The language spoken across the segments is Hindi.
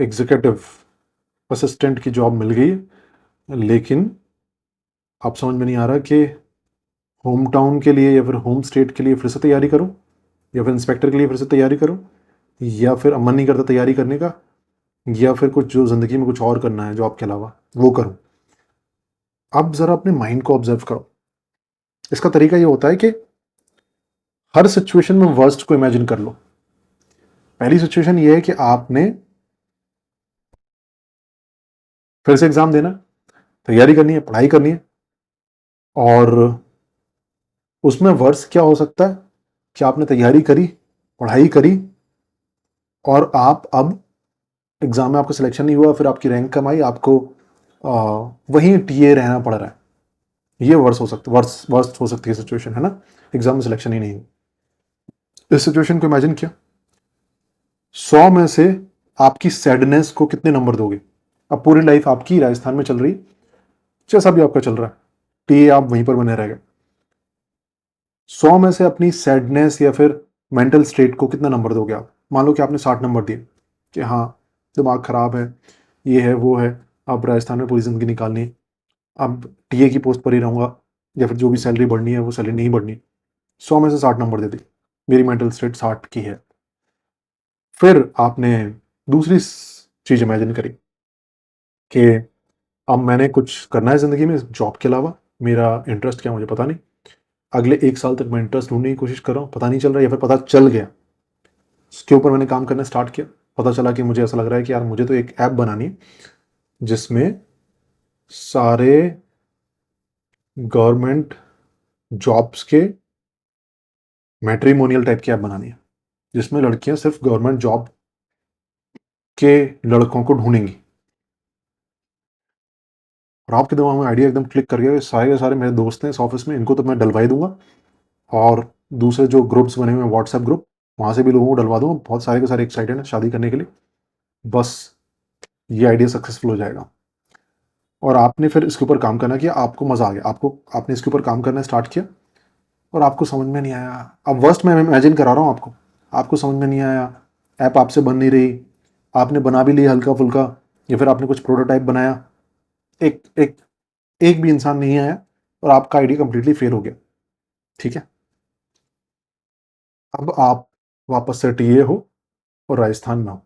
एग्जीक्यूटिव असिस्टेंट की जॉब मिल गई है, लेकिन आप समझ में नहीं आ रहा कि होम टाउन के लिए या फिर होम स्टेट के लिए फिर से तैयारी करूं, या फिर इंस्पेक्टर के लिए फिर से तैयारी करूं, या फिर अब मन नहीं करता तैयारी करने का, या फिर कुछ जो ज़िंदगी में कुछ और करना है जॉब के अलावा वो करूं। अब ज़रा अपने माइंड को ऑब्जर्व करो। इसका तरीका ये होता है कि हर सिचुएशन में वर्स्ट को इमेजिन कर लो। पहली सिचुएशन ये है कि आपने फिर से एग्जाम देना, तैयारी करनी है, पढ़ाई करनी है, और उसमें वर्स्ट क्या हो सकता है कि आपने तैयारी करी, पढ़ाई करी, और आप अब एग्जाम में आपका सिलेक्शन नहीं हुआ, फिर आपकी रैंक कम आई, आपको वहीं टीए रहना पड़ रहा है। ये वर्स्ट हो सकती है सिचुएशन, है ना, एग्जाम में सिलेक्शन ही नहीं हुई। इस सिचुएशन को इमेजिन किया, 100 में से आपकी सैडनेस को कितने नंबर दोगे? अब पूरी लाइफ आपकी राजस्थान में चल रही, जैसा भी आपका चल रहा है, टीए आप वहीं पर बने रह गए, 100 में से अपनी सैडनेस या फिर मेंटल स्टेट को कितना नंबर दोगे आप? मान लो कि आपने 60 नंबर दिए कि हाँ दिमाग खराब है, ये है वो है, अब राजस्थान में पूरी जिंदगी निकालनी, अब टीए की पोस्ट पर ही रहूंगा, या फिर जो भी सैलरी बढ़नी है वो सैलरी नहीं बढ़नी। 100 में से 60 नंबर दे दी, मेरी मेंटल स्टेट 60 की है। फिर आपने दूसरी चीज इमेजिन करी कि अब मैंने कुछ करना है जिंदगी में जॉब के अलावा, मेरा इंटरेस्ट क्या मुझे पता नहीं, अगले 1 साल तक मैं इंटरेस्ट ढूंढने की कोशिश कर रहा हूँ, पता नहीं चल रहा, या फिर पता चल गया, उसके ऊपर मैंने काम करना स्टार्ट किया, पता चला कि मुझे ऐसा लग रहा है कि यार मुझे तो एक ऐप बनानी है जिसमें सारे गवर्नमेंट जॉब्स के मैट्रिमोनियल टाइप की ऐप बनानी है, जिसमें लड़कियां सिर्फ गवर्नमेंट जॉब के लड़कों को ढूंढेंगी। और आपके दिमाग में आइडिया एकदम क्लिक कर गया, सारे के सारे मेरे दोस्त हैं इस ऑफिस में, इनको तो मैं डलवा ही दूंगा, और दूसरे जो ग्रुप्स बने हुए हैं व्हाट्सएप ग्रुप, वहाँ से भी लोगों को डलवा दूंगा, बहुत सारे के सारे एक्साइटेड हैं शादी करने के लिए, बस ये आइडिया सक्सेसफुल हो जाएगा। और आपने फिर इसके ऊपर काम करना किया, आपको मज़ा आ गया, आपने इसके ऊपर काम करना स्टार्ट किया, और आपको समझ में नहीं आया, अब वर्स्ट मैं इमेजिन करा रहा हूँ आपको समझ में नहीं आया, ऐप आपसे बन नहीं रही, आपने बना भी लिया हल्का फुल्का, या फिर आपने कुछ प्रोटोटाइप बनाया, एक एक एक भी इंसान नहीं आया, और आपका आइडिया कंप्लीटली फेल हो गया। ठीक है, अब आप वापस से टीए हो और राजस्थान में हो।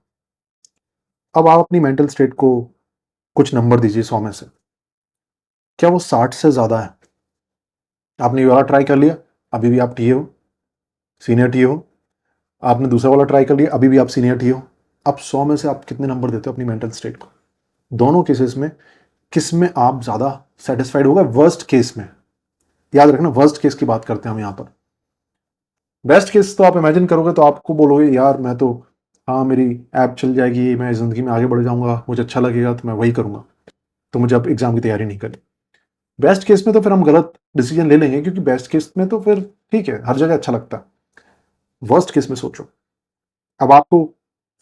अब आप अपनी मेंटल स्टेट को कुछ नंबर दीजिए 100 में से, क्या वो 60 से ज़्यादा है? आपने ये वाला ट्राई कर लिया, अभी भी आप टीए हो, सीनियर टीए हो, आपने दूसरा वाला ट्राई कर लिया, अभी भी आप सीनियर टीए हो। अब 100 में से आप कितने नंबर देते हो अपनी मेंटल स्टेट को? दोनों केसेस में किस में आप ज़्यादा सेटिस्फाइड होगा? वर्स्ट केस में, याद रखना वर्स्ट केस की बात करते हैं हम यहाँ पर। बेस्ट केस तो आप इमेजिन करोगे तो आपको बोलोगे यार मैं तो, हाँ मेरी ऐप चल जाएगी, मैं ज़िंदगी में आगे बढ़ जाऊंगा, मुझे अच्छा लगेगा तो मैं वही करूंगा, तो मुझे अब एग्जाम की तैयारी नहीं करनी। बेस्ट केस में तो फिर हम गलत डिसीजन ले लेंगे, क्योंकि बेस्ट केस में तो फिर ठीक है, हर जगह अच्छा लगता है। वर्स्ट केस में सोचो, अब आपको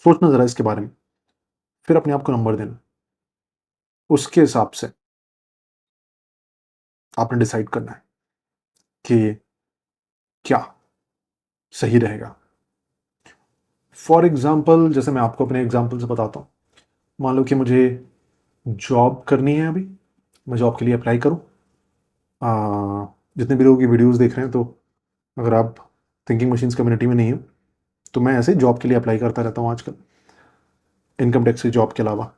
सोचना जरा इसके बारे में, फिर अपने आप को नंबर देना, उसके हिसाब से आपने डिसाइड करना है कि क्या सही रहेगा। फॉर एग्जाम्पल, जैसे मैं आपको अपने एग्जाम्पल से बताता हूँ, मान लो कि मुझे जॉब करनी है, अभी मैं जॉब के लिए अप्लाई करूँ, जितने भी लोगों की वीडियोस देख रहे हैं, तो अगर आप थिंकिंग मशीन्स कम्युनिटी में नहीं हो तो मैं ऐसे जॉब के लिए अप्लाई करता रहता हूँ आजकल, इनकम टैक्स की जॉब के अलावा।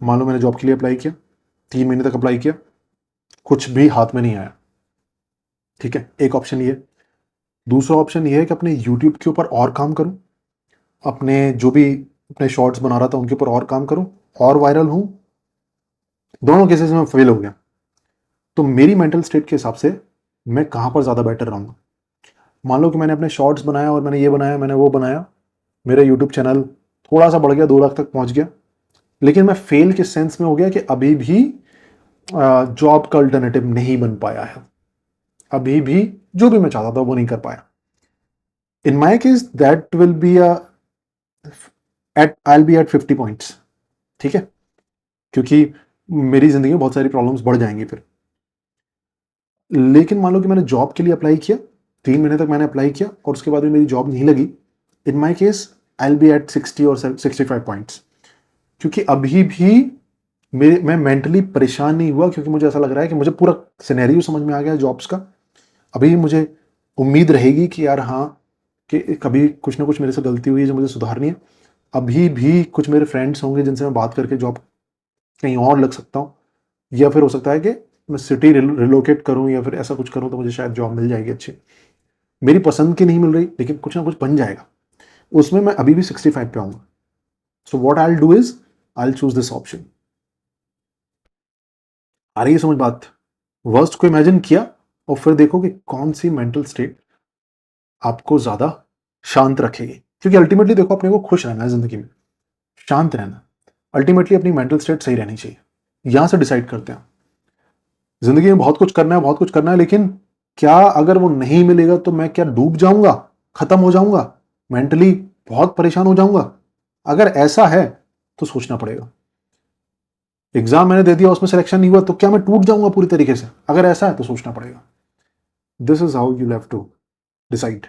मान लो मैंने जॉब के लिए अप्लाई किया, 3 महीने तक अप्लाई किया, कुछ भी हाथ में नहीं आया। ठीक है, एक ऑप्शन ये। दूसरा ऑप्शन ये है कि अपने यूट्यूब के ऊपर और काम करूं, अपने जो भी अपने शॉर्ट्स बना रहा था उनके ऊपर और काम करूं, और वायरल हूं। दोनों केसेस में फेल हो गया, तो मेरी मेंटल स्टेट के हिसाब से मैं कहां पर ज़्यादा बेटर रहूंगा? मान लो कि मैंने अपने शॉर्ट्स बनाया, और मैंने ये बनाया, मैंने वो बनाया, मेरा यूट्यूब चैनल थोड़ा सा बढ़ गया, 2 लाख तक पहुंच गया, लेकिन मैं फेल के सेंस में हो गया कि अभी भी जॉब का अल्टरनेटिव नहीं बन पाया है, अभी भी जो भी मैं चाहता था वो नहीं कर पाया। In my case that will be I will be at 50 points. ठीक है, क्योंकि मेरी जिंदगी में बहुत सारी प्रॉब्लम्स बढ़ जाएंगी फिर। लेकिन मान लो कि मैंने जॉब के लिए अप्लाई किया, 3 महीने तक मैंने अप्लाई किया, और उसके बाद भी मेरी जॉब नहीं लगी, in my case I will be at 60 और 65 पॉइंट्स। क्योंकि अभी भी मैं मेंटली परेशान नहीं हुआ, क्योंकि मुझे ऐसा लग रहा है कि मुझे पूरा सिनेरियो समझ में आ गया जॉब्स का। अभी मुझे उम्मीद रहेगी कि यार हाँ, कि कभी कुछ ना कुछ मेरे से गलती हुई है जो मुझे सुधारनी है। अभी भी कुछ मेरे फ्रेंड्स होंगे जिनसे मैं बात करके जॉब कहीं और लग सकता हूँ, या फिर हो सकता है कि मैं सिटी रिलोकेट करूँ या फिर ऐसा कुछ करूँ तो मुझे शायद जॉब मिल जाएगी अच्छी। मेरी पसंद की नहीं मिल रही, लेकिन कुछ ना कुछ बन जाएगा, उसमें मैं अभी भी 65 पे आऊँगा। So what I do is I choose this option. आ रही है समझ बात? वर्स्ट को इमेजिन किया और फिर देखो कि कौन सी मेंटल स्टेट आपको ज्यादा शांत रखेगी, क्योंकि अल्टीमेटली देखो अपने को खुश रहना है जिंदगी में, शांत रहना। अल्टीमेटली अपनी मेंटल स्टेट सही रहनी चाहिए। यहां से डिसाइड करते हैं जिंदगी में बहुत कुछ करना है, बहुत कुछ करना है, लेकिन क्या अगर वो नहीं मिलेगा तो मैं क्या डूब जाऊंगा, खत्म हो जाऊंगा, मेंटली बहुत परेशान हो जाऊंगा? अगर ऐसा है तो सोचना पड़ेगा। एग्जाम मैंने दे दिया, उसमें सिलेक्शन नहीं हुआ तो क्या मैं टूट जाऊंगा पूरी तरीके से? अगर ऐसा है तो सोचना पड़ेगा। This is how you have to decide.